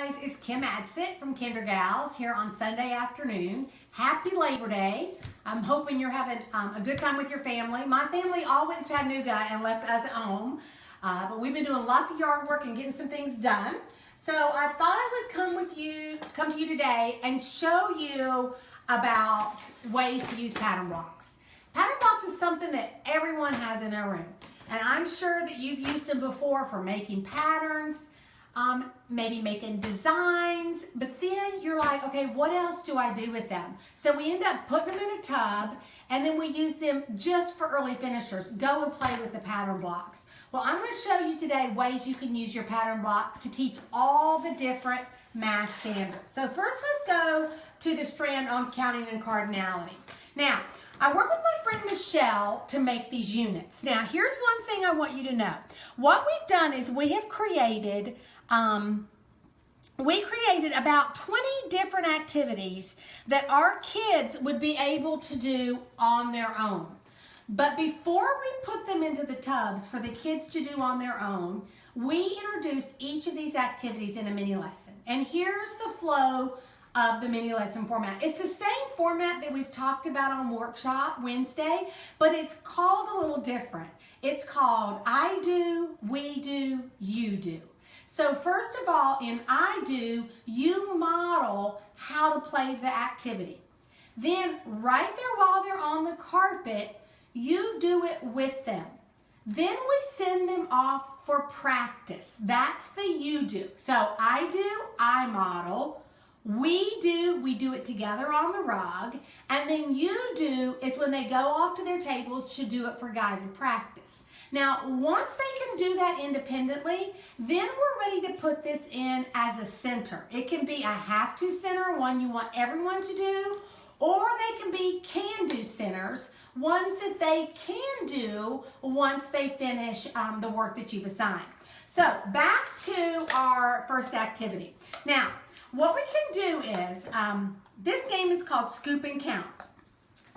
guys, it's Kim Adsit from KinderGals here on Sunday afternoon. Happy Labor Day. I'm hoping you're having a good time with your family. My family all went to Chattanooga and left us at home, but we've been doing lots of yard work and getting some things done. So I thought I would come to you today and show you about ways to use pattern blocks. Pattern blocks is something that everyone has in their room, and I'm sure that you've used them before for making patterns, maybe making designs, but then you're like, okay, what else do I do with them? So we end up putting them in a tub, and then we use them just for early finishers. Go and play with the pattern blocks. Well, I'm going to show you today ways you can use your pattern blocks to teach all the different math standards. So first, let's go to the strand on counting and cardinality. Now, I work with my friend Michelle to make these units. Now, here's one thing I want you to know. What we've done is we have created about 20 different activities that our kids would be able to do on their own. But before we put them into the tubs for the kids to do on their own, we introduced each of these activities in a mini lesson. And here's the flow of the mini lesson format. It's the same format that we've talked about on Workshop Wednesday, but it's called a little different. It's called I do, we do, you do. So first of all, in I do, you model how to play the activity. Then right there while they're on the carpet, you do it with them. Then we send them off for practice. That's the you do. So I do, I model. We do it together on the rug. And then you do is when they go off to their tables to do it for guided practice. Now, once they can do that independently, then we're ready to put this in as a center. It can be a have-to center, one you want everyone to do, or they can be can-do centers, ones that they can do once they finish the work that you've assigned. So, back to our first activity. Now, what we can do is, this game is called Scoop and Count.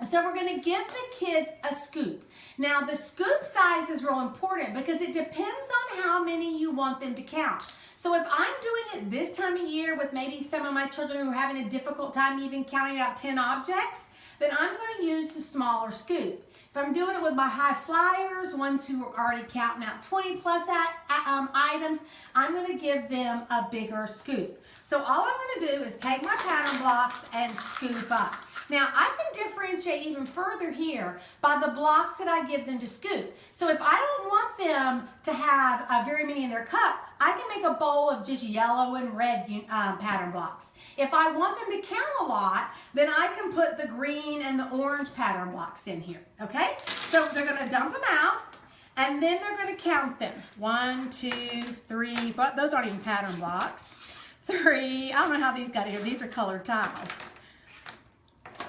So we're going to give the kids a scoop. Now the scoop size is real important because it depends on how many you want them to count. So if I'm doing it this time of year with maybe some of my children who are having a difficult time even counting out 10 objects, then I'm going to use the smaller scoop. If I'm doing it with my high flyers, ones who are already counting out 20 plus items, I'm going to give them a bigger scoop. So all I'm going to do is take my pattern blocks and scoop up. Now, I can differentiate even further here by the blocks that I give them to scoop. So if I don't want them to have very many in their cup, I can make a bowl of just yellow and red pattern blocks. If I want them to count a lot, then I can put the green and the orange pattern blocks in here, okay? So they're going to dump them out, and then they're going to count them. 1, 2, 3, but those aren't even pattern blocks. 3, I don't know how these got here. These are colored tiles.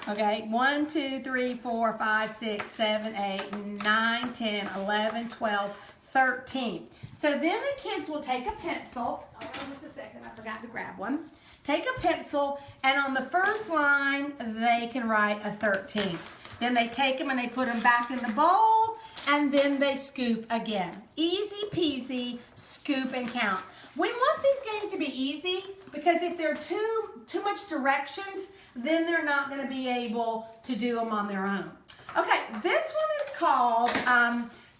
Okay, 1, 2, 3, 4, 5, 6, 7, 8, 9, 10, 11, 12, 13. So then the kids will take a pencil. Hold on just a second, I forgot to grab one. Take a pencil, and on the first line, they can write a 13. Then they take them and they put them back in the bowl, and then they scoop again. Easy peasy, scoop and count. We want these games to be easy because if they're too much directions, then they're not going to be able to do them on their own. Okay, this one is called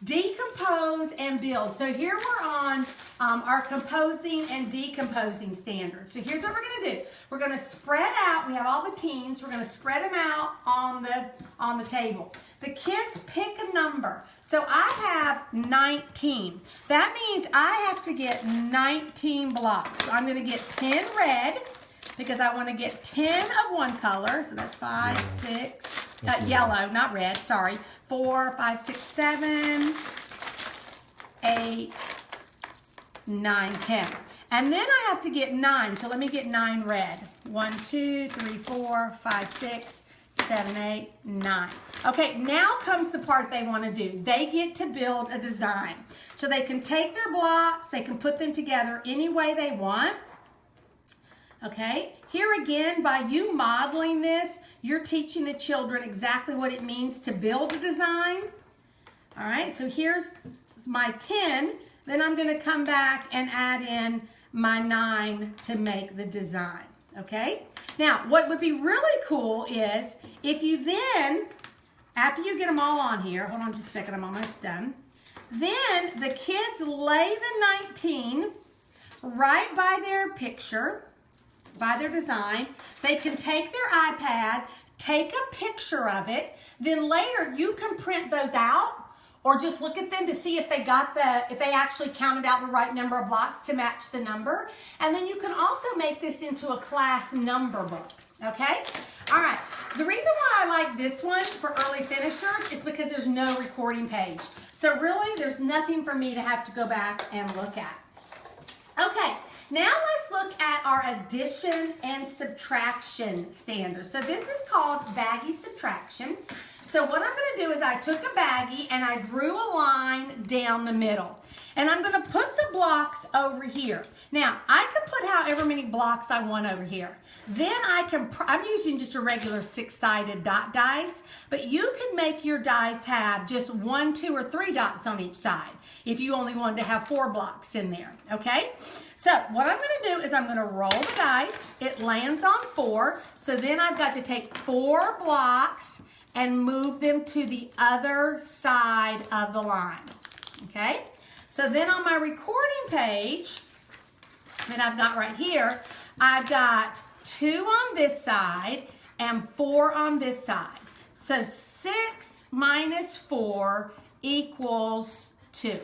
Decompose and Build. So here we're on our composing and decomposing standards. So here's what we're going to do. We're going to spread out. We have all the teams. We're going to spread them out on the table. The kids pick a number. So I have 19. That means I have to get 19 blocks. So I'm going to get 10 red, because I want to get 10 of one color, so that's 5, 6, yellow, not red, sorry, 4, 5, 6, 7, 8, 9, 10. And then I have to get 9, so let me get 9 red. 1, 2, 3, 4, 5, 6, 7, 8, 9. Okay, now comes the part they want to do. They get to build a design. So they can take their blocks, they can put them together any way they want. Okay, here again, by you modeling this, you're teaching the children exactly what it means to build a design. All right, so here's my 10. Then I'm going to come back and add in my 9 to make the design, okay? Now, what would be really cool is if you then, after you get them all on here, hold on just a second, I'm almost done. Then the kids lay the 19 right by their picture, by their design. They can take their iPad, take a picture of it, then later you can print those out or just look at them to see if they actually counted out the right number of blocks to match the number. And then you can also make this into a class number book, okay? All right, the reason why I like this one for early finishers is because there's no recording page. So really, there's nothing for me to have to go back and look at. Okay, now let's look at our addition and subtraction standards. So this is called baggy subtraction. So what I'm going to do is I took a baggie and I drew a line down the middle. And I'm going to put the blocks over here. Now, I can put however many blocks I want over here. Then I'm using just a regular 6-sided dot dice, but you can make your dice have just 1, 2, or 3 dots on each side if you only wanted to have 4 blocks in there, okay? So what I'm going to do is I'm going to roll the dice. It lands on 4, so then I've got to take 4 blocks and move them to the other side of the line, okay? So then on my recording page that I've got right here, I've got 2 on this side and 4 on this side. So 6 minus 4 equals 2.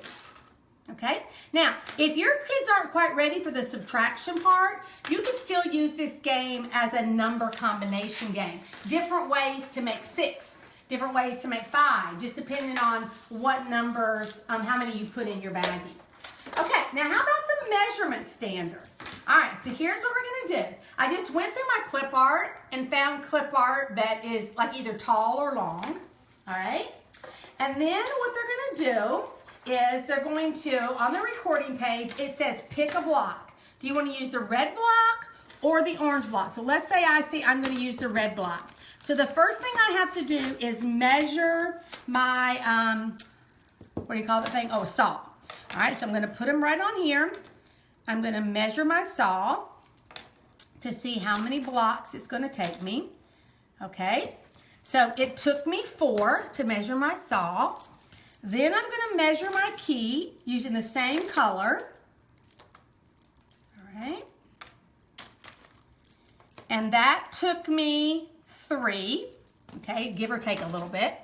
Okay? Now, if your kids aren't quite ready for the subtraction part, you can still use this game as a number combination game. Different ways to make 6, different ways to make 5, just depending on what numbers, how many you put in your baggie. Okay, now how about the measurement standard? All right, so here's what we're gonna do. I just went through my clip art and found clip art that is like either tall or long, all right? And then what they're gonna do is they're going to, on the recording page, it says pick a block. Do you want to use the red block or the orange block? So let's say I'm going to use the red block. So the first thing I have to do is measure my, what do you call that thing? Oh, a saw. All right, so I'm going to put them right on here. I'm going to measure my saw to see how many blocks it's going to take me. Okay, so it took me 4 to measure my saw. Then I'm going to measure my key using the same color. All right. And that took me 3. Okay, give or take a little bit.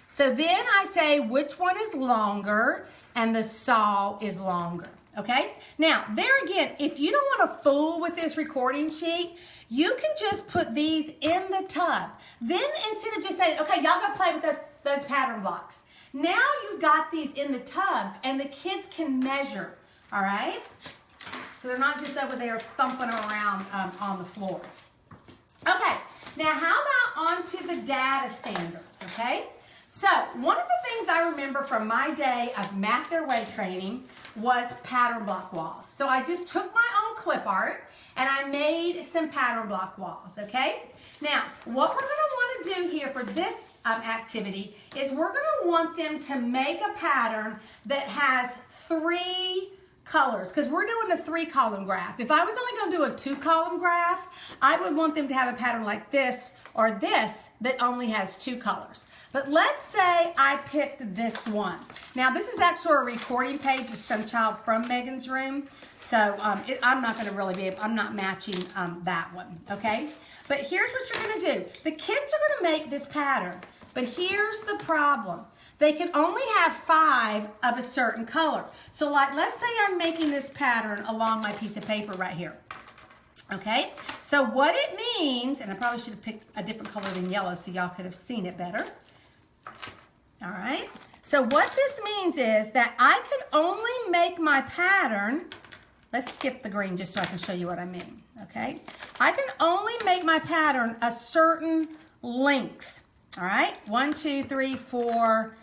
So then I say which one is longer, and the saw is longer. Okay? Now, there again, if you don't want to fool with this recording sheet, you can just put these in the tub. Then instead of just saying, okay, y'all go play with those pattern blocks. Now you've got these in the tubs and the kids can measure, all right? So they're not just over there thumping around on the floor. Okay, now how about onto the data standards, okay? So one of the things I remember from my day of Math Their Way training was pattern block walls. So I just took my own clip art and I made some pattern block walls, okay? Now, what we're going to want to do here for this activity is we're going to want them to make a pattern that has 3 colors, because we're doing a 3-column graph. If I was only going to do a 2-column graph, I would want them to have a pattern like this or this that only has 2 colors. But let's say I picked this one. Now, this is actually a recording page with some child from Megan's room, so I'm not going to really be able, I'm not matching that one, okay? But here's what you're going to do. The kids are going to make this pattern, but here's the problem. They can only have 5 of a certain color. So like, let's say I'm making this pattern along my piece of paper right here. Okay, so what it means, and I probably should have picked a different color than yellow so y'all could have seen it better. All right, so what this means is that I can only make my pattern, let's skip the green just so I can show you what I mean, okay? I can only make my pattern a certain length, all right? 1, 2, 3, 4,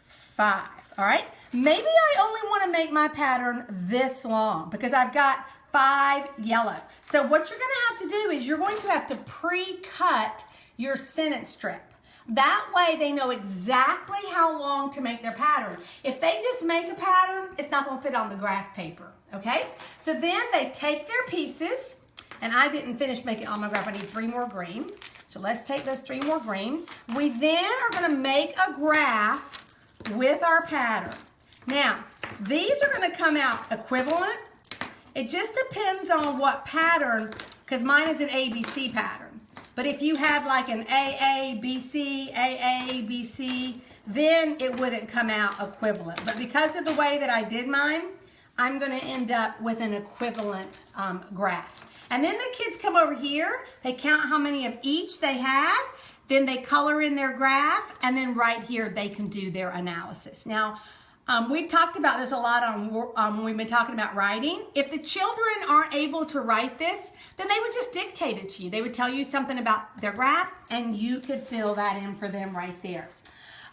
5, all right? Maybe I only want to make my pattern this long because I've got 5 yellow. So what you're going to have to do is you're going to have to pre-cut your sentence strip. That way they know exactly how long to make their pattern. If they just make a pattern, it's not going to fit on the graph paper, okay? So then they take their pieces, and I didn't finish making all my graph. I need 3 more green. So let's take those 3 more green. We then are going to make a graph with our pattern. Now, these are going to come out equivalent. It just depends on what pattern, because mine is an ABC pattern. But if you had like an AABC, AABC, then it wouldn't come out equivalent. But because of the way that I did mine, I'm going to end up with an equivalent graph. And then the kids come over here, they count how many of each they had, then they color in their graph, and then right here they can do their analysis. Now, we've talked about this a lot when we've been talking about writing. If the children aren't able to write this, then they would just dictate it to you. They would tell you something about their graph, and you could fill that in for them right there.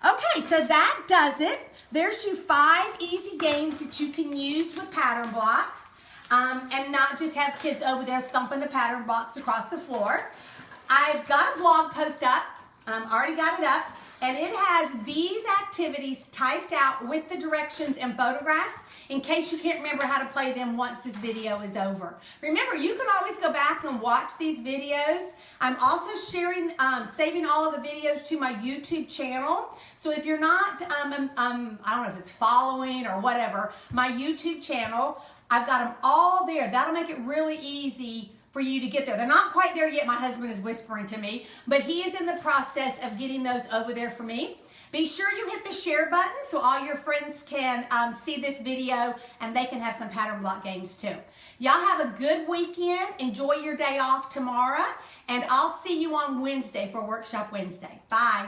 Okay, so that does it. There's you 5 easy games that you can use with pattern blocks, and not just have kids over there thumping the pattern blocks across the floor. I've got a blog post up. Already got it up, and it has these activities typed out with the directions and photographs in case you can't remember how to play them once this video is over. Remember, you can always go back and watch these videos. I'm also sharing, saving all of the videos to my YouTube channel. So if you're not, I don't know if it's following or whatever, my YouTube channel, I've got them all there. That'll make it really easy for you to get there. They're not quite there yet. My husband is whispering to me, but he is in the process of getting those over there for me. Be sure you hit the share button so all your friends can see this video and they can have some pattern block games too. Y'all have a good weekend. Enjoy your day off tomorrow, and I'll see you on Wednesday for Workshop Wednesday. Bye.